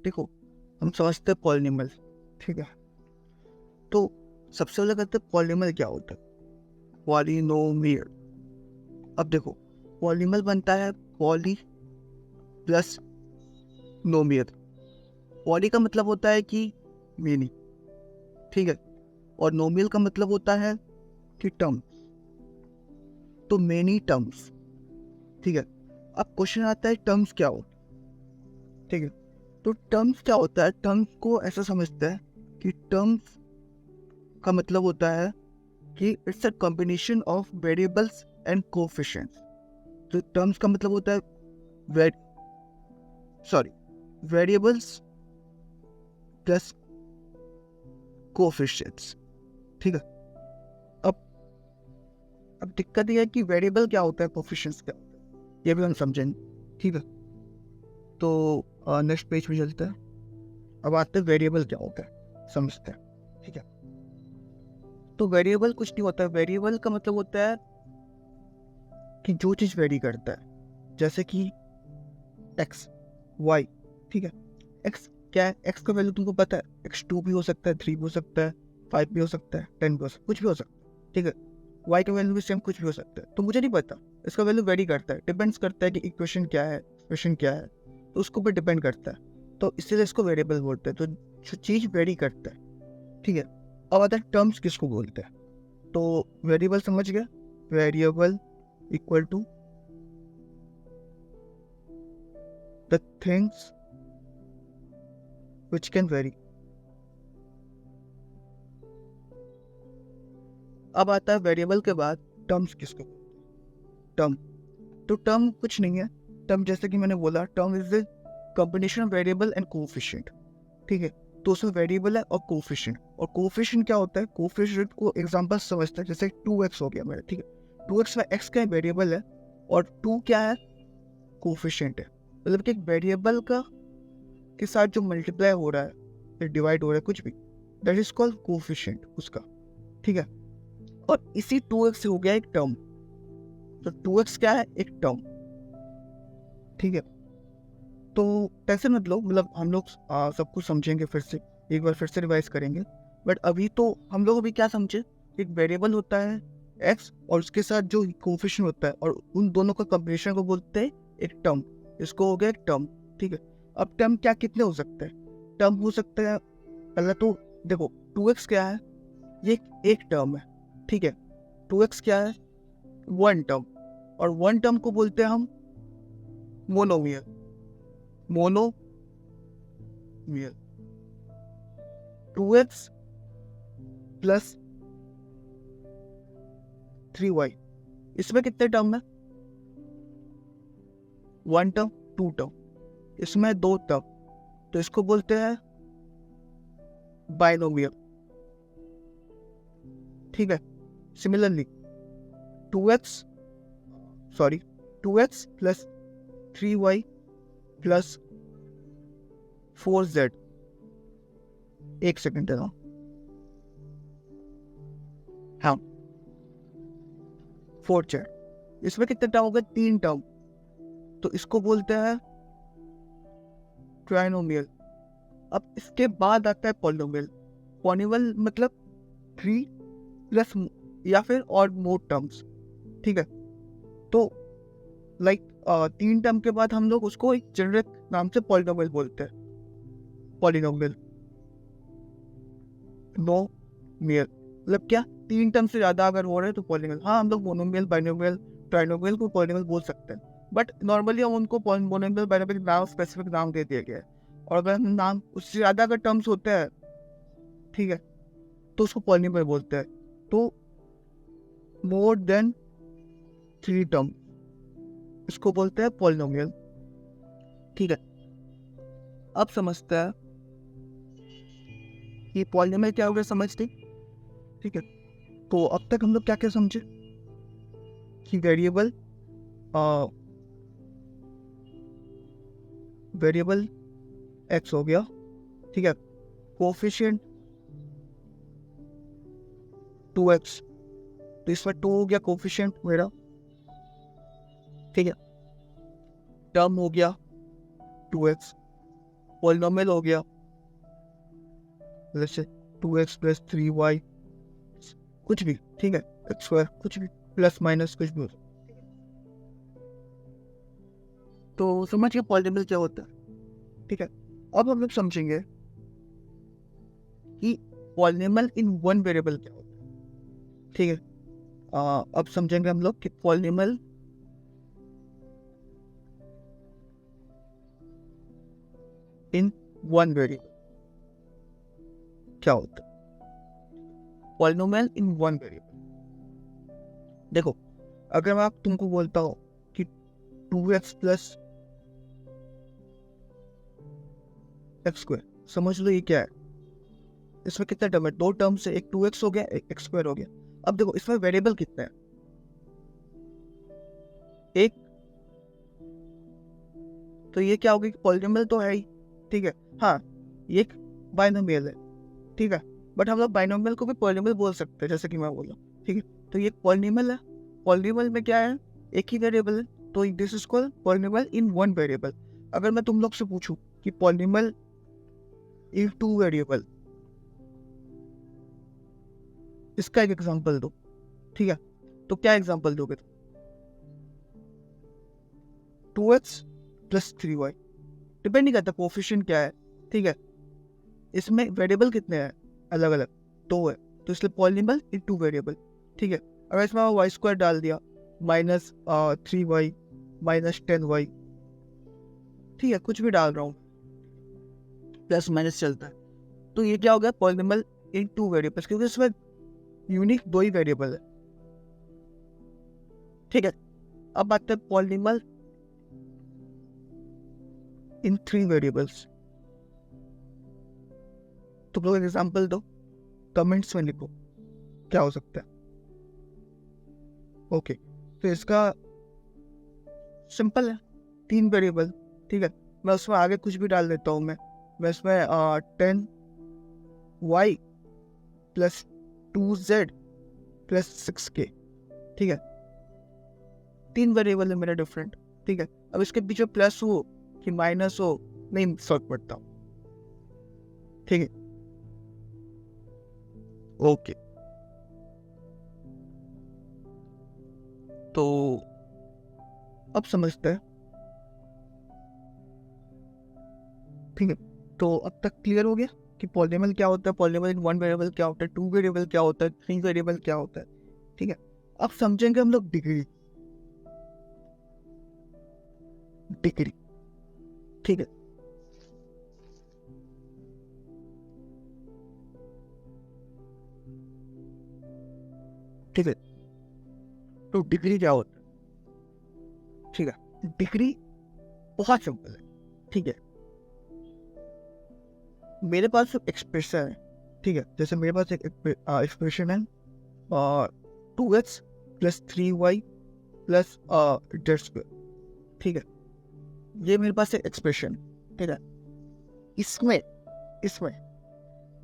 देखो, हम समझते हैं पॉलिनॉमियल, ठीक है। तो सबसे पहले कहते हैं पॉलिनॉमियल क्या होता है? पॉलिनोमियल। अब देखो, पॉलिनॉमियल बनता है पॉली प्लस नोमियल। पॉली का मतलब होता है कि मेनी, ठीक है, और नोमियल का मतलब होता है कि टर्म। तो मेनी टर्म्स, ठीक है। अब क्वेश्चन आता है टर्म्स क्या होता है, ठीक है। तो टर्म्स क्या होता है? टर्म्स को ऐसा समझते हैं कि टर्म्स का मतलब होता है कि it's a combination of variables and coefficients. तो टर्म्स का मतलब होता है वे सॉरी वेरिएबल्स प्लस कोएफिशिएंट्स, ठीक है। अब अब दिक्कत यह है कि वेरिएबल क्या होता है, कोएफिशिएंट्स क्या होता है, ये भी हम समझेंगे, ठीक है। तो नेक्स्ट पेज पे चलते हैं। अब आते हैं वेरिएबल क्या होता है, समझते हैं, ठीक है। तो वेरिएबल कुछ नहीं होता है। वेरिएबल का मतलब होता है कि जो चीज़ वेरी करता है, जैसे कि एक्स, वाई, ठीक है। एक्स क्या है? एक्स का वैल्यू तुमको पता है, एक्स 2 भी हो सकता है, 3 भी हो सकता है, 5 भी हो सकता है, 10 भी हो सकता है, कुछ भी हो सकता है, ठीक है। वाई का वैल्यू भी सेम कुछ भी हो सकता है, तो मुझे नहीं पता। इसका वैल्यू वेरी करता है, डिपेंड्स करता है कि इक्वेशन क्या है, इक्वेशन क्या है, तो उसके ऊपर डिपेंड करता है। तो इसीलिए इसको वेरिएबल बोलते हैं। तो जो चीज़ वेरी करता है, ठीक है। अब आता है टर्म्स किसको बोलते हैं। तो वेरिएबल समझ गया, variable equal to the things which can vary. अब आता है वेरिएबल के बाद टर्म्स किसको बोलते हैं। टर्म, तो टर्म कुछ नहीं है। टर्म जैसे कि मैंने बोला, term is the combination of variable and coefficient, ठीक है। तो उसमें वेरिएबल है और कोएफिशिएंट। और कोएफिशिएंट क्या होता है? कोएफिशिएंट को एग्जांपल समझते हैं, जैसे 2x हो गया मेरा, ठीक है। 2x में x का वेरिएबल है और 2 क्या है? कोएफिशिएंट है। मतलब कि एक वेरिएबल का के साथ जो मल्टीप्लाई हो रहा है या डिवाइड हो रहा है, कुछ भी, दैट इज कॉल्ड कोएफिशिएंट उसका, ठीक है। और इसी 2x से हो गया एक टर्म। तो 2x क्या है? एक टर्म, ठीक है। तो टेंशन मत लो, मतलब हम लोग सब कुछ समझेंगे फिर से, एक बार फिर से रिवाइज करेंगे। बट अभी तो हम लोग अभी क्या समझे, एक वेरिएबल होता है x और उसके साथ जो कोएफिशिएंट होता है, और उन दोनों का कॉम्बिनेशन को बोलते हैं एक टर्म। इसको हो गया एक टर्म, ठीक है। अब टर्म क्या कितने हो सकते हैं? टर्म हो सकते हैं, पहले तो देखो 2x क्या है? ये एक टर्म है, ठीक है। 2x क्या है? One term. और वन टर्म को बोलते हैं हम monomial, monomial. 2x plus 3y, इसमें कितने टर्म है? वन टर्म, टू टर्म, इसमें दो टर्म, तो इसको बोलते हैं बाइनोमियल, ठीक है। Similarly 2x sorry 2x plus 3y plus 4z, एक सेकेंड देना, हाँ, 4z, इसमें कितने टर्म हो गए? तीन टर्म, तो इसको बोलते हैं ट्राइनोमियल। अब इसके बाद आता है पॉलिनोमियल। पॉलिनोमियल मतलब 3 प्लस या फिर और मोर टर्म्स, ठीक है। तो लाइक तीन टर्म के बाद हम लोग उसको एक जेनेरिक नाम से पॉलिनोमियल बोलते हैं, पॉलिनोमियल नोमियल। मतलब क्या, तीन टर्म से ज्यादा अगर हो रहे हैं तो पॉलिनोमियल। हाँ, हम लोग मोनोमियल, बाइनोमियल, ट्राइनोमियल को पॉलिनोमियल बोल सकते हैं, बट नॉर्मली हम उनको मोनोमियल, बाइनोमियल नाम, स्पेसिफिक नाम दे दिया गया है। और अगर हम नाम उससे ज्यादा अगर टर्म्स होते हैं, ठीक है, तो उसको पॉलिनोमियल बोलते हैं। तो मोर देन 3 टर्म, इसको बोलते हैं पॉलिनोमियल, ठीक है। अब समझते हैं कि पॉलिनोमियल क्या होगा, समझते, ठीक है। तो अब तक हम लोग क्या क्या समझे कि वेरिएबल वेरिएबल एक्स हो गया, ठीक है। कोफिशिएंट 2x, तो इसमें 2 हो गया कोफिशिएंट मेरा, ठीक है। टर्म हो गया 2x, पॉलिनोमियल हो गया, जैसे 2x प्लस 3y कुछ भी, ठीक है, एक्स स्क्वायर कुछ भी, प्लस माइनस कुछ भी हो सकता है। तो समझ के पॉलिनोमियल क्या होता है, ठीक है। अब हम लोग समझेंगे कि पॉलिनोमियल इन वन वेरिएबल क्या होता है, ठीक है। अब समझेंगे हम लोग कि पॉलिनोमियल इन वन वेरिएबल क्या होता है। पॉलिनोमियल इन वन वेरिएबल, देखो, अगर मैं तुमको बोलता हूँ कि 2x प्लस एक्स स्क्वायर, समझ लो ये क्या है। इसमें कितने टर्म है, दो टर्म से, एक 2x हो गया, एक एक्स स्क्वायर हो गया। अब देखो इसमें वेरिएबल कितने हैं, एक, तो ये क्या होगा, पॉलिनोमियल तो है ही, ठीक है। हाँ, ये एक बाइनोमियल है, ठीक है, बट हम लोग बाइनोमियल को भी पॉलिनोमियल बोल सकते हैं, जैसे कि मैं बोला, ठीक है। तो ये पॉलिनोमियल है, पॉलिनोमियल में क्या है, एक ही वेरिएबल है, तो this is called polynomial in one variable. अगर मैं तुम लोग से पूछूं कि पॉलिनोमियल इन टू वेरिएबल, इसका एक एग्जांपल दो, ठीक है, तो क्या एग्जांपल दोगे, 2x प्लस 3y, डिपेंड नहीं करता कोफिशिएंट क्या है, ठीक है। इसमें वेरिएबल कितने हैं, अलग अलग दो है, तो इसलिए पॉलिनोमियल इन टू वेरिएबल, ठीक है। अगर इसमें वाई स्क्वायर डाल दिया, माइनस 3y माइनस 10y, ठीक है, कुछ भी डाल रहा हूँ, प्लस माइनस चलता है, तो ये क्या हो गया, पॉलिनोमियल इन टू वेरिएबल्स, क्योंकि इसमें यूनिक दो ही वेरिएबल है, ठीक है। अब आते हैं पॉलिनोमियल इन थ्री वेरिएबल्स, तुम लोग एग्जांपल दो, कमेंट्स में लिखो क्या हो सकता है। ओके, तो इसका सिंपल है, तीन वेरिएबल, ठीक है। मैं उसमें आगे कुछ भी डाल देता हूँ, मैं इसमें 10y plus 2z plus 6k, ठीक है, तीन वेरिएबल है मेरा डिफरेंट, ठीक है। अब इसके पीछे प्लस हो कि माइनस हो, नहीं फर्क पड़ता, ठीक है। ओके, तो अब समझते हैं, ठीक है। तो अब तक क्लियर हो गया कि पॉलिनोमियल क्या होता है, पॉलिनोमियल इन वन वेरिएबल क्या होता है, टू वेरिएबल क्या होता है, थ्री वेरिएबल क्या होता है, ठीक है। अब समझेंगे हम लोग डिग्री, डिग्री, ठीक है। ठीक है, तो डिग्री क्या होता है, ठीक है। डिग्री बहुत सिंपल है, ठीक है। मेरे पास एक्सप्रेशन है, ठीक है, जैसे मेरे पास एक एक्सप्रेशन है 2x plus 3y plus Z square, ठीक है, ये मेरे पास एक एक्सप्रेशन, ठीक है। इसमें इसमें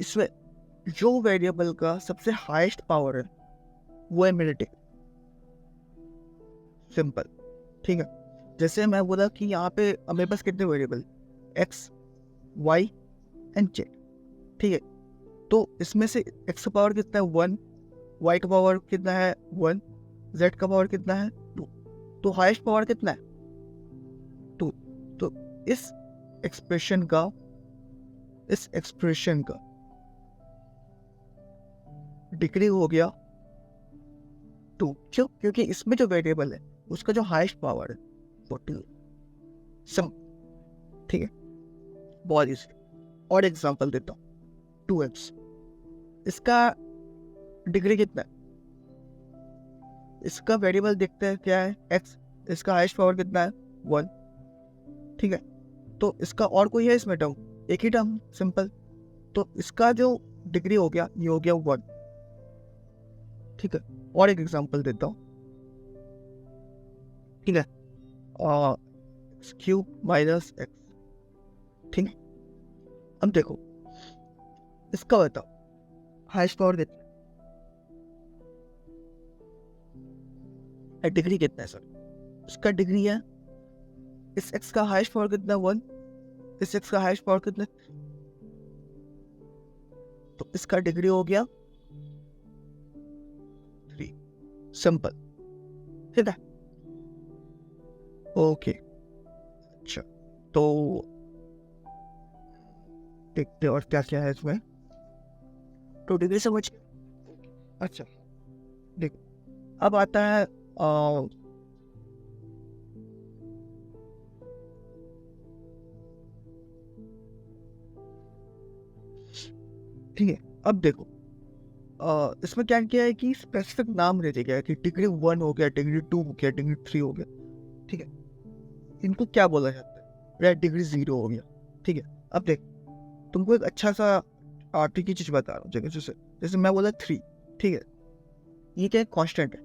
इसमें जो वेरिएबल का सबसे हाईएस्ट पावर है वो है मेरे डिग्री, सिंपल, ठीक है। जैसे मैं बोला कि यहाँ पे मेरे पास कितने variable, x y and z, ठीक है। तो इसमें से x का पावर कितना है 1, y का पावर कितना है 1, z का पावर कितना है 2, तो हाईएस्ट पावर कितना है 2। तो इस एक्सप्रेशन का डिग्री हो गया 2, क्यों, क्योंकि इसमें जो वेरिएबल है उसका जो हाईएस्ट पावर है वो 2, सम, ठीक है, बहुत इजी। और एग्जांपल देता हूँ, 2x, इसका डिग्री कितना है, इसका वेरिएबल देखते हैं क्या है x, इसका हाईएस्ट पावर कितना है 1, ठीक है। तो इसका और कोई है इसमें टर्म, एक ही टर्म, सिंपल, तो इसका जो डिग्री हो गया ये हो गया 1, ठीक है। और एक एग्जांपल देता हूँ, ठीक है, क्यूब माइनस एक्स, ठीक है। अब देखो इसका बताओ हाईएस्ट पावर कितना है, डिग्री कितना है सर, इसका डिग्री है, इस x का हाईएस्ट पावर कितना है 1, इस x का हाईएस्ट पावर कितना, तो इसका डिग्री हो गया 3, सिंपल, ठीक है। ओके, अच्छा तो देखते हैं और क्या क्या है इसमें, तो डिग्री समझ। अच्छा देखो, अब आता है ठीक है। अब देखो इसमें क्या किया है कि स्पेसिफिक नाम रह गया है कि डिग्री 1 हो गया, डिग्री 2 हो गया, डिग्री 3 हो गया, ठीक है। इनको क्या बोला जाता है, या डिग्री 0 हो गया, ठीक है। अब देख, तुमको एक अच्छा सा आर्टिक की चीज बता रहा हूँ, जैसे मैं बोला 3, ठीक है, ये क्या कांस्टेंट है,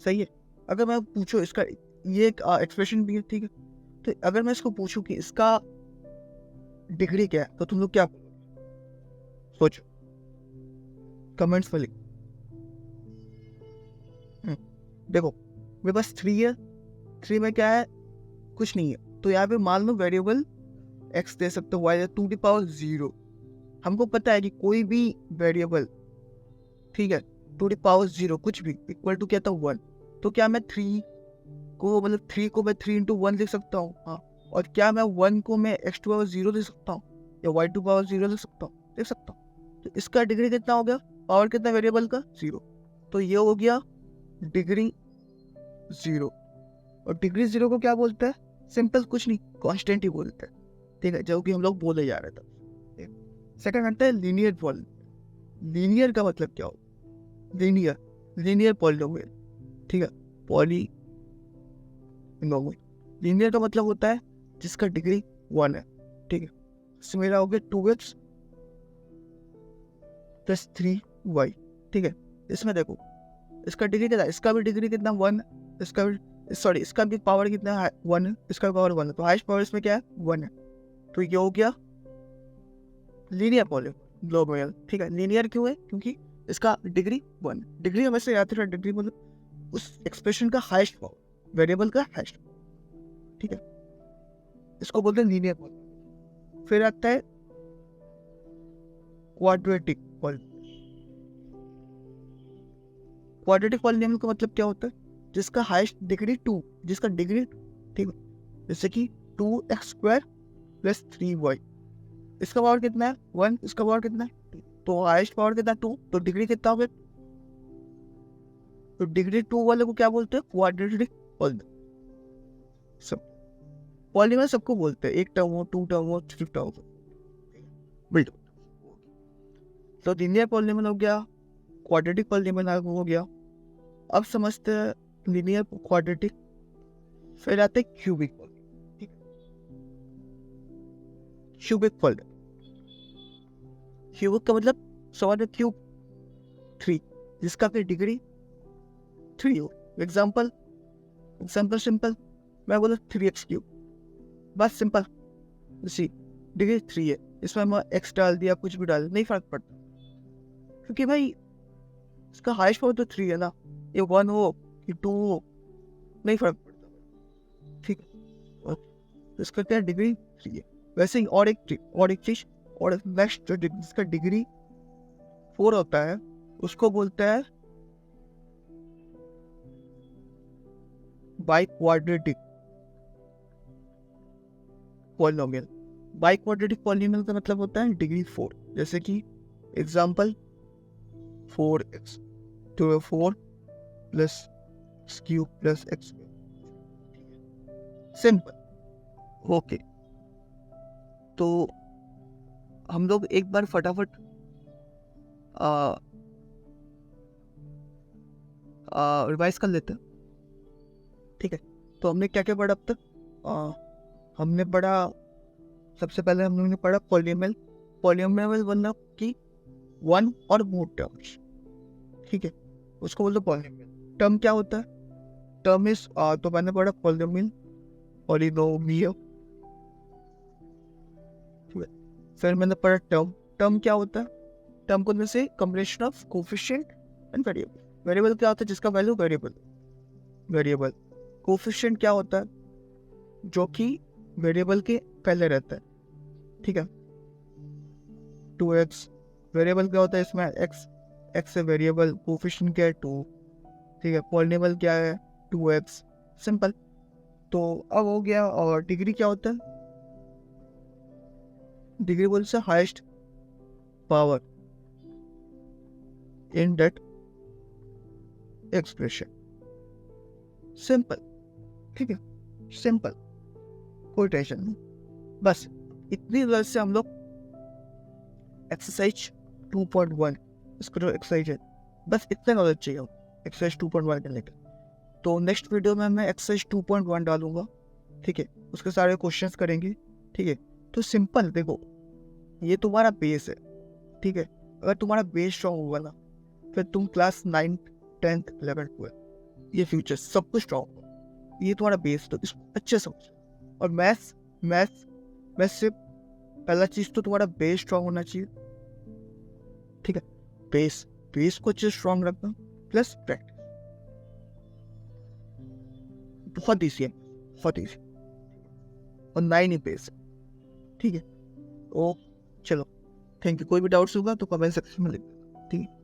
सही है। अगर मैं पूछूं इसका, ये एक एक्सप्रेशन भी है, ठीक है, तो अगर मैं इसको पूछूं कि इसका डिग्री क्या है, तो तुम लोग क्या बोलोगे, सोचो कमेंट्स में लिखो। देखो मेरे पास 3 है, 3 में क्या है, कुछ नहीं है, तो यहाँ पे मान लो वेरिएबल x दे सकते हो, y 2 की पावर 0। हमको पता है कि कोई भी वेरिएबल, ठीक है, 2 की पावर 0 कुछ भी इक्वल टू क्या था 1, तो क्या मैं 3 को मतलब 3 को मैं 3 into 1 लिख सकता हूँ, हाँ। और क्या मैं 1 को मैं x टू पावर 0 लिख सकता हूँ या y टू पावर 0 लिख सकता हूँ, लिख सकता हूँ। तो इसका डिग्री कितना हो गया, पावर कितना वेरिएबल का 0, तो ये हो गया डिग्री 0। और डिग्री 0 को क्या बोलते हैं, सिंपल कुछ नहीं, कांस्टेंट ही बोलते हैं, ठीक है, जो कि हम लोग बोले जा रहे थे। सेकंड आता है लीनियर पॉलिनोमियल। लीनियर का मतलब क्या हो, लीनियर पॉलिनोमियल, ठीक है, पॉलिनोमियल। लीनियर का मतलब होता है जिसका डिग्री 1 है, ठीक है। इसमें मेरा हो गया 2x प्लस 3y, ठीक है। इसमें देखो इसका डिग्री कितना, इसका भी डिग्री कितना 1, इसका भी, सॉरी, इसका भी पावर कितना है 1 है, इसका पावर 1 है, तो हाईएस्ट पावर इसमें क्या है 1 है, तो ये हो गया लीनियर पॉलिनोमियल, ठीक है। लीनियर क्यों है, क्योंकि इसका डिग्री 1, डिग्री हमेशा याद रखना, डिग्री मतलब उस एक्सप्रेशन का हाईएस्ट पावर, वेरिएबल का हाईएस्ट, ठीक है, इसको बोलते हैं लीनियर पॉलिनोमियल। फिर आता है क्वाड्रेटिक पॉलिनोमियल। क्वाड्रेटिक पॉलिनोमियल का मतलब क्या होता है, जिसका हाईएस्ट डिग्री 2, जिसका डिग्री, ठीक है, जैसे कि 2x² प्लस 3y, इसका पावर कितना है 1, इसका पावर कितना है 2, तो हाईएस्ट पावर कितना 2, तो डिग्री कितना हो गया, तो डिग्री 2 वाले को क्या बोलते हैं, क्वाड्रेटिक पॉलिनोमियल। सब पॉलिनोमियल सबको बोलते हैं, एक टर्म हो, 2 टर्म हो, 3 टर्म हो, बिल्ड। तो लीनियर पॉलिनोमियल हो गया, क्वाड्रेटिक पॉलिनोमियल हो गया। अब समझते हैं लीनियर क्वाड्रेटिक, फिर आते हैं क्यूबिक पॉलिनोमियल, ठीक है। क्यूबिक पॉलिनोमियल, क्यूबिक का मतलब सवाल क्यूब 3, जिसका फिर डिग्री 3 हो। एग्जाम्पल सिंपल, मैं बोला 3x³, बस सिंपल, इसी डिग्री 3 है, इसमें मैं x डाल दिया, कुछ भी डाल, नहीं फर्क पड़ता, क्योंकि भाई इसका हाईएस्ट पावर तो 3 है ना, ये 1 हो कि 2 हो, नहीं फर्क पड़ता, ठीक है। तो इसका क्या डिग्री 3 है। वैसे ही और एक चीज, और नेक्स्ट जो जिसका डिग्री 4 होता है, उसको बोलते हैं बाइक्वाड्रेटिक पॉलिनोमियल। बाइक्वाड्रेटिक पॉलिनोमियल का मतलब होता है डिग्री 4, जैसे कि एग्जांपल 4x तो 4 plus x³ plus x², simple. Okay, तो हम लोग एक बार फटाफट रिवाइज कर लेते हैं, ठीक है। तो हमने क्या क्या पढ़ा अब तक, हमने पढ़ा, सबसे पहले हम लोगों ने पढ़ा पॉलिनोमियल मतलब कि 1 और मोर टर्म्स, ठीक है, उसको बोलते पॉलिनोमियल। टर्म क्या होता है, टर्म इज, तो मैंने पढ़ा पॉलिनोमियल, ठीक है। फिर मैंने पढ़ा टर्म क्या होता है, टर्म को में से combination of coefficient and variable. Variable क्या होता है, जिसका वैल्यू वेरिएबल। कोफिशिएंट क्या होता है, जो कि वेरिएबल के पहले रहता है, ठीक है। 2x वेरिएबल क्या होता है इसमें, x है वेरिएबल, कोफिशिएंट क्या है 2, ठीक है। पॉलिनोमियल क्या है 2x, सिंपल। तो अब हो गया। और डिग्री क्या होता है, डिग्री बोलते से highest power in that expression, simple, ठीक है, सिंपल, कोई टेंशन नहीं। बस इतनी वजह से हम लोग एक्सरसाइज 2.1, इसको जो एक्सरसाइज है बस इतना नॉलेज चाहिए एक्सरसाइज 2.1 करने के। तो नेक्स्ट वीडियो में मैं एक्सरसाइज 2.1 डालूंगा, ठीक है, उसके सारे क्वेश्चंस करेंगे, ठीक है। तो सिंपल देखो, ये तुम्हारा बेस है, ठीक है। अगर तुम्हारा बेस स्ट्रॉन्ग होगा ना, फिर तुम क्लास 9, 10th, 11th, 12th ये फ्यूचर सब कुछ स्ट्रॉन्ग होगा। ये तुम्हारा बेस, तो इसको अच्छे समझो। और मैथ्स से पहला चीज तो तुम्हारा बेस स्ट्रॉन्ग होना चाहिए, ठीक है। बेस को अच्छे स्ट्रॉन्ग रखना प्लस प्रैक्टिस, बहुत ईजी है, बहुत ईजी। और 9 ही बेस, ठीक है। ओ चलो, थैंक यू। कोई भी डाउट्स होगा तो कमेंट सेक्शन में लिख देना, ठीक है।